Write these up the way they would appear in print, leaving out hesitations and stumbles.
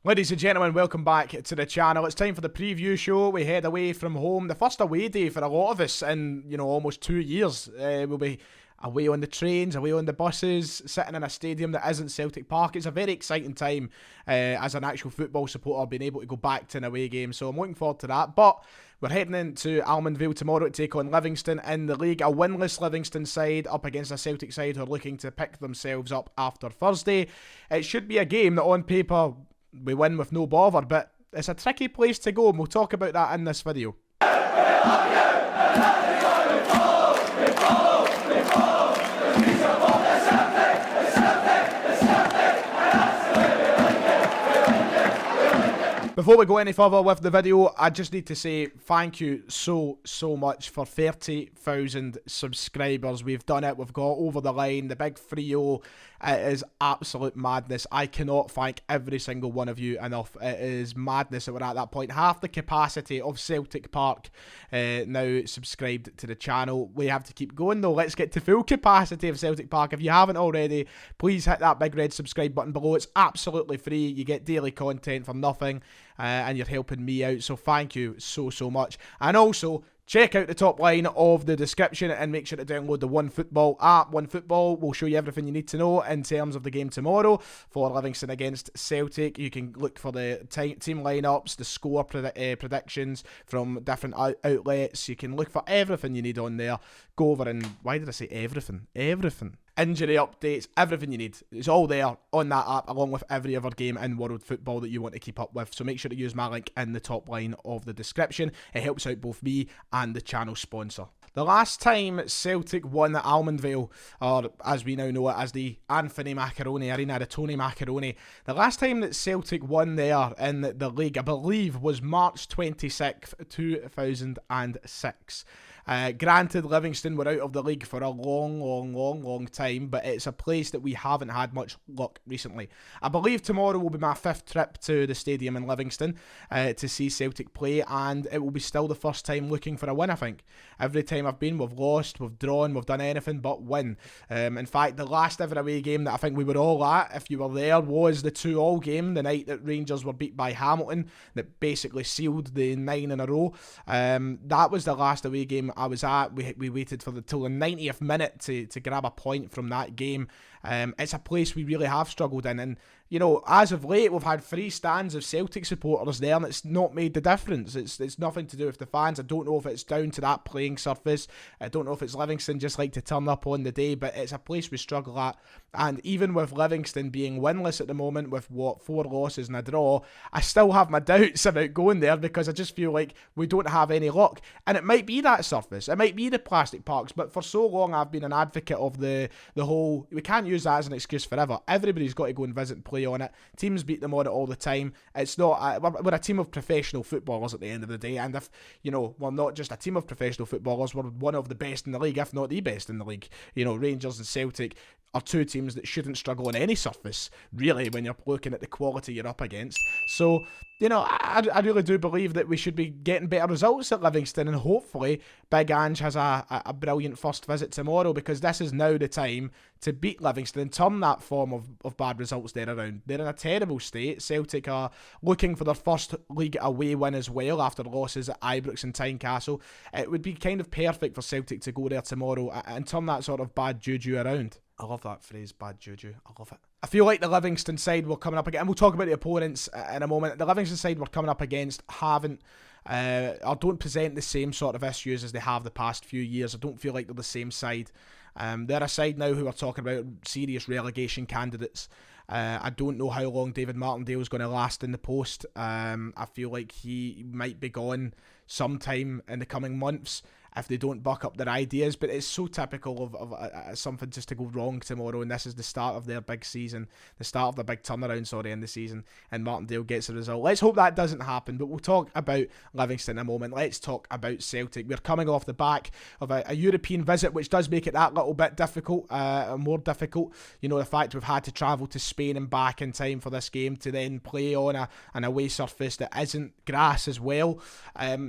Ladies and gentlemen, welcome back to the channel. It's time for the preview show. We head away from home. The first away day for a lot of us in, almost 2 years. We'll be away on the trains, away on the buses, sitting in a stadium that isn't Celtic Park. It's a very exciting time as an actual football supporter, being able to go back to an away game. So I'm looking forward to that. But we're heading into Almondvale tomorrow to take on Livingston in the league. A winless Livingston side up against a Celtic side who are looking to pick themselves up after Thursday. It should be a game that on paper we win with no bother, but it's a tricky place to go, and we'll talk about that in this video. Before we go any further with the video, I just need to say thank you so much for 30,000 subscribers. We've done it. We've got over the line. The big 3-0. It is absolute madness. I cannot thank every single one of you enough. It is madness that we're at that point. Half the capacity of Celtic Park now subscribed to the channel. We have to keep going though. Let's get to full capacity of Celtic Park. If you haven't already, please hit that big red subscribe button below. It's absolutely free. You get daily content for nothing. And you're helping me out, so thank you so much. And also, check out the top line of the description and make sure to download the OneFootball app. OneFootball will show you everything you need to know in terms of the game tomorrow for Livingston against Celtic. You can look for the team lineups, the score predictions from different outlets. You can look for everything you need on there. Go over and, why did I say everything? Everything. Injury updates, everything you need. It's all there on that app, along with every other game in world football that you want to keep up with. So make sure to use my link in the top line of the description. It helps out both me and the channel sponsor. The last time Celtic won at Almondvale, or as we now know it as the Anthony Macaroni Arena, the Tony Macaroni, the last time that Celtic won there in the league, I believe, was March 26th, 2006. Granted, Livingston were out of the league for a long time, but it's a place that we haven't had much luck recently. I believe tomorrow will be my 5th trip to the stadium in Livingston to see Celtic play, and it will be still the first time looking for a win, I think. Every time I've been, we've lost, we've drawn, we've done anything but win. In fact, the last ever away game that I think we were all at, if you were there, was the 2-2 game, the night that Rangers were beat by Hamilton, that basically sealed the 9 in a row. That was the last away game I was at. We waited for till the 90th minute to grab a point from that game. It's a place we really have struggled in, and as of late we've had 3 stands of Celtic supporters there, and it's not made the difference. It's nothing to do with the fans. I don't know if it's down to that playing surface. I don't know if it's Livingston just like to turn up on the day, but it's a place we struggle at. And even with Livingston being winless at the moment with 4 losses and a draw, I still have my doubts about going there, because I just feel like we don't have any luck. And it might be that surface, it might be the plastic parks, but for so long I've been an advocate of the whole, we can't use that as an excuse forever. Everybody's got to go and visit and play on it. Teams beat them on it all the time. It's not, we're a team of professional footballers at the end of the day, and if, we're not just a team of professional footballers, we're one of the best in the league, if not the best in the league. Rangers and Celtic are 2 teams that shouldn't struggle on any surface, really, when you're looking at the quality you're up against. So, I really do believe that we should be getting better results at Livingston, and hopefully Big Ange has a brilliant first visit tomorrow, because this is now the time to beat Livingston and turn that form of bad results there around. They're in a terrible state. Celtic are looking for their first league away win as well after losses at Ibrox and Tynecastle. It would be kind of perfect for Celtic to go there tomorrow and turn that sort of bad juju around. I love that phrase, bad juju. I love it. I feel like the Livingston side we're coming up against, and we'll talk about the opponents in a moment, the Livingston side we're coming up against haven't, or don't present the same sort of issues as they have the past few years. I don't feel like they're the same side. They're a side now who are talking about serious relegation candidates. I don't know how long David Martindale is going to last in the post. I feel like he might be gone sometime in the coming months if they don't buck up their ideas, but it's so typical of something just to go wrong tomorrow, and this is the start of their big season, the start of the big turnaround, in the season, and Martindale gets a result. Let's hope that doesn't happen, but we'll talk about Livingston in a moment. Let's talk about Celtic. We're coming off the back of a European visit, which does make it that little bit difficult, more difficult. The fact we've had to travel to Spain and back in time for this game to then play on an away surface that isn't grass as well.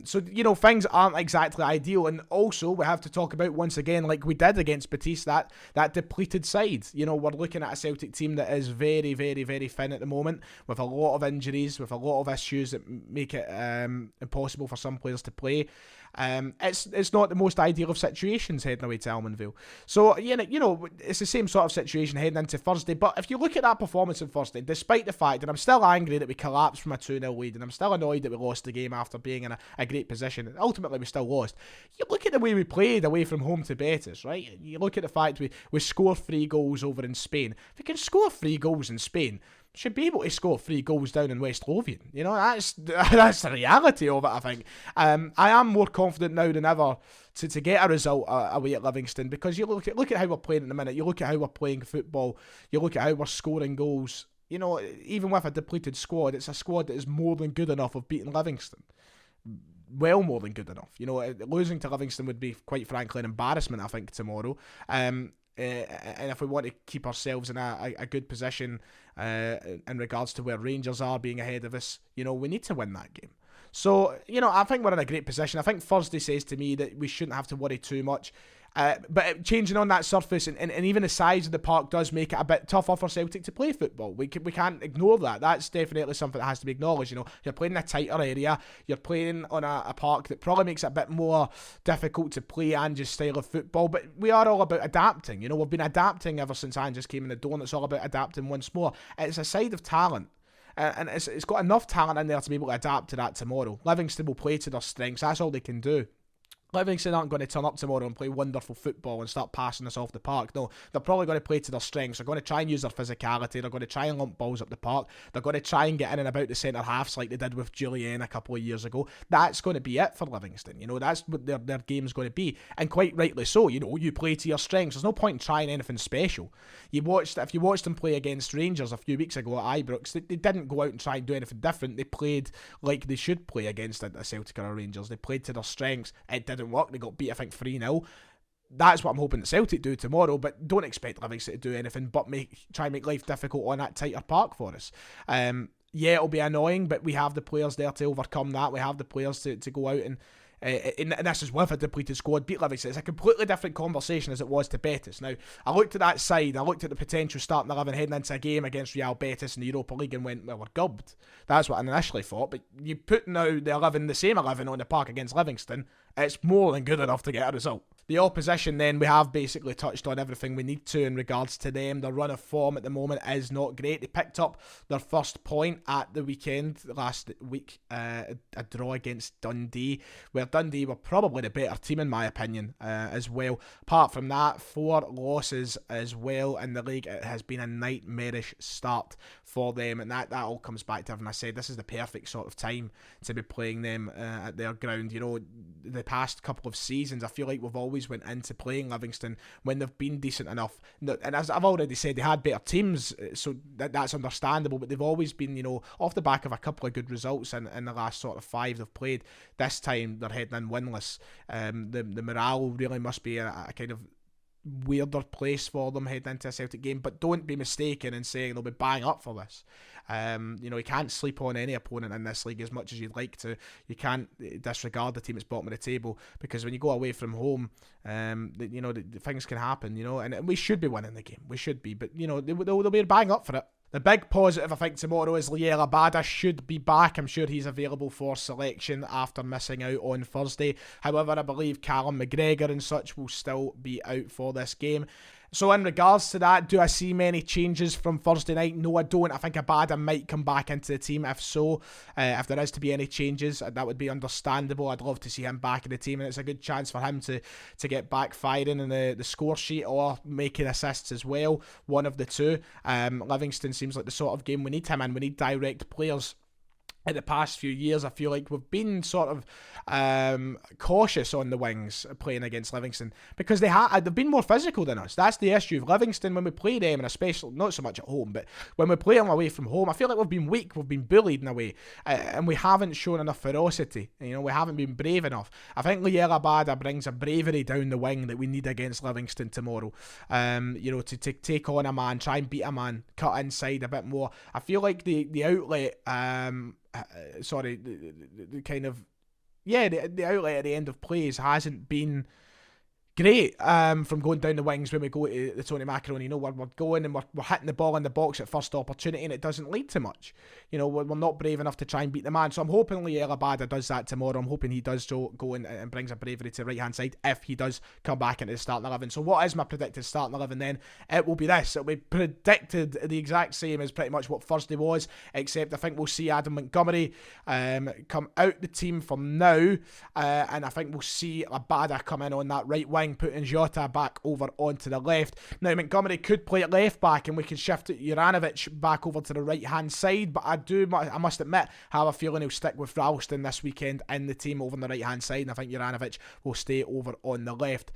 So, things aren't exactly ideal. and also we have to talk about, once again, like we did against Betis, that depleted side. We're looking at a Celtic team that is very, very, very thin at the moment, with a lot of injuries, with a lot of issues that make it impossible for some players to play. It's not the most ideal of situations heading away to Almonville. So, it's the same sort of situation heading into Thursday. But if you look at that performance on Thursday, despite the fact that I'm still angry that we collapsed from a 2-0 lead, and I'm still annoyed that we lost the game after being in a great position, and ultimately we still lost. You look at the way we played away from home to Betis, right? You look at the fact we score 3 goals over in Spain. If we can score 3 goals in Spain, should be able to score 3 goals down in West Lothian. That's the reality of it, I think. I am more confident now than ever to get a result away at Livingston, because you look at how we're playing at the minute, you look at how we're playing football, you look at how we're scoring goals. Even with a depleted squad, it's a squad that is more than good enough of beating Livingston. Well, more than good enough. Losing to Livingston would be, quite frankly, an embarrassment, I think, tomorrow. And if we want to keep ourselves in a good position in regards to where Rangers are being ahead of us, we need to win that game. So, I think we're in a great position. I think Thursday says to me that we shouldn't have to worry too much. But changing on that surface and even the size of the park does make it a bit tougher for Celtic to play football. We can't ignore that. That's definitely something that has to be acknowledged. You're playing in a tighter area. You're playing on a park that probably makes it a bit more difficult to play Ange's style of football. But we are all about adapting. We've been adapting ever since Ange came in the door, and it's all about adapting once more. It's a side of talent. And it's got enough talent in there to be able to adapt to that tomorrow. Livingston will play to their strengths. That's all they can do. Livingston aren't going to turn up tomorrow and play wonderful football and start passing us off the park. No, they're probably going to play to their strengths. They're going to try and use their physicality. They're going to try and lump balls up the park. They're going to try and get in and about the centre halves like they did with Julian a couple of years ago. That's going to be it for Livingston. That's what their game's going to be. And quite rightly so. You play to your strengths. There's no point in trying anything special. If you watched them play against Rangers a few weeks ago at Ibrox, they didn't go out and try and do anything different. They played like they should play against a Celtic or a Rangers. They played to their strengths. It didn't work. They got beat, I think, 3-0. That's what I'm hoping that Celtic do tomorrow, but don't expect Livingston to do anything but try and make life difficult on that tighter park for us. Yeah, it'll be annoying, but we have the players there to overcome that. We have the players to go out and this is with a depleted squad, beat Livingston. It's a completely different conversation as it was to Betis. Now, I looked at that side, I looked at the potential starting 11 heading into a game against Real Betis in the Europa League and went, well, we're gubbed. That's what I initially thought, but you put now the same 11 on the park against Livingston, it's more than good enough to get a result. The opposition then, we have basically touched on everything we need to in regards to them. Their run of form at the moment is not great. They picked up their first point at the weekend last week, a draw against Dundee, where Dundee were probably the better team in my opinion as well. Apart from that, 4 losses as well in the league. It has been a nightmarish start for them, and that all comes back to everything I said. This is the perfect sort of time to be playing them at their ground. The past couple of seasons, I feel like we've always went into playing Livingston when they've been decent enough. And as I've already said, they had better teams, so that's understandable, but they've always been, off the back of a couple of good results in the last sort of 5 they've played. This time they're heading in winless. The morale really must be a kind of weirder place for them heading into a Celtic game, but don't be mistaken in saying they'll be bang up for this. You can't sleep on any opponent in this league as much as you'd like to. You can't disregard the team that's bottom of the table, because when you go away from home, the things can happen, and we should be winning the game. We should be, but they'll be bang up for it. The big positive, I think, tomorrow is Liel Abada should be back. I'm sure he's available for selection after missing out on Thursday. However, I believe Callum McGregor and such will still be out for this game. So in regards to that, do I see many changes from Thursday night? No, I don't. I think Abada might come back into the team. If so, if there is to be any changes, that would be understandable. I'd love to see him back in the team, and it's a good chance for him to get back firing in the score sheet or making assists as well. One of the two. Livingston seems like the sort of game we need him in. We need direct players. In the past few years, I feel like we've been sort of cautious on the wings playing against Livingston, because they've been more physical than us. That's the issue. Livingston, when we play them, and especially not so much at home, but when we play them away from home, I feel like we've been weak, we've been bullied in a way, and we haven't shown enough ferocity. We haven't been brave enough. I think Liel Abada brings a bravery down the wing that we need against Livingston tomorrow. To take on a man, try and beat a man, cut inside a bit more. I feel like the outlet. The kind of, yeah, the outlet at the end of plays hasn't been great from going down the wings when we go to the Tony Macaroni. You know, we're going and we're hitting the ball in the box at first opportunity, and it doesn't lead to much. You know, we're not brave enough to try and beat the man. So I'm hoping Liel Abada does that tomorrow. I'm hoping he does go and brings a bravery to the right hand side if he does come back into the starting 11. So what is my predicted starting 11 then? It will be this. It'll be predicted the exact same as pretty much what Thursday was, except I think we'll see Adam Montgomery come out the team from now, and I think we'll see Abada come in on that right wing, putting Jota back over onto the left. Now, Montgomery could play at left back and we can shift Juranovic back over to the right hand side, but I must admit, I have a feeling he'll stick with Ralston this weekend in the team over on the right hand side, and I think Juranovic will stay over on the left.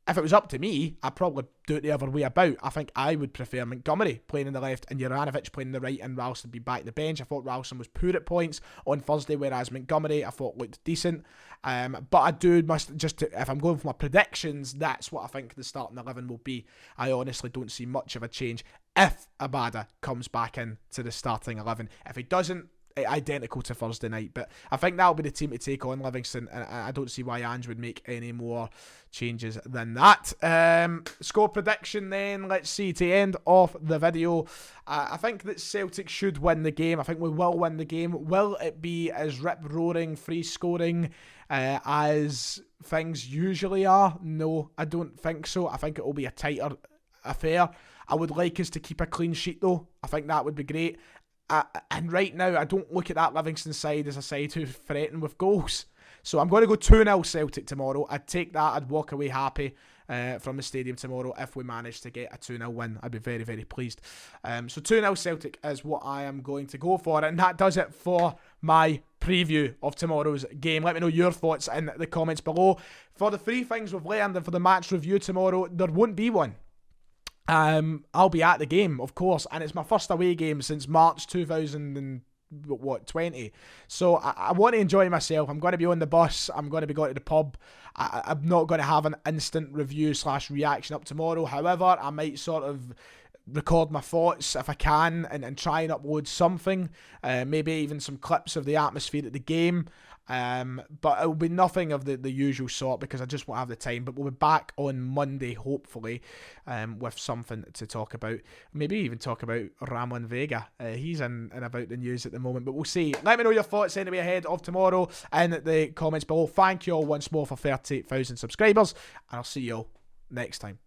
If it was up to me, I'd probably do it the other way about. I think I would prefer Montgomery playing in the left and Juranovic playing in the right, and Ralston be back at the bench. I thought Ralston was poor at points on Thursday, whereas Montgomery I thought looked decent. But I if I'm going for my predictions, that's what I think the starting 11 will be. I honestly don't see much of a change if Abada comes back in to the starting 11. If he doesn't, identical to Thursday night, but I think that'll be the team to take on Livingston, and I don't see why Ange would make any more changes than that. Score prediction then, let's see, to end off the video. I think that Celtic should win the game. I think we will win the game. Will it be as rip-roaring, free-scoring as things usually are? No, I don't think so. I think it will be a tighter affair. I would like us to keep a clean sheet though. I think that would be great. And right now, I don't look at that Livingston side as a side who threaten with goals. So I'm going to go 2-0 Celtic tomorrow. I'd take that. I'd walk away happy from the stadium tomorrow if we manage to get a 2-0 win. I'd be very, very pleased. So 2-0 Celtic is what I am going to go for. And that does it for my preview of tomorrow's game. Let me know your thoughts in the comments below. For the 3 things we've learned and for the match review tomorrow, there won't be one. I'll be at the game, of course, and it's my first away game since March 2020. So I want to enjoy myself. I'm going to be on the bus. I'm going to be going to the pub. I'm not going to have an instant review / reaction up tomorrow. However, I might sort of record my thoughts if I can and try and upload something, maybe even some clips of the atmosphere at the game. But it will be nothing of the usual sort because I just won't have the time. But we'll be back on Monday, hopefully, with something to talk about. Maybe even talk about Ramon Vega. He's in and about the news at the moment, but we'll see. Let me know your thoughts anyway ahead of tomorrow in the comments below. Thank you all once more for 38,000 subscribers, and I'll see you all next time.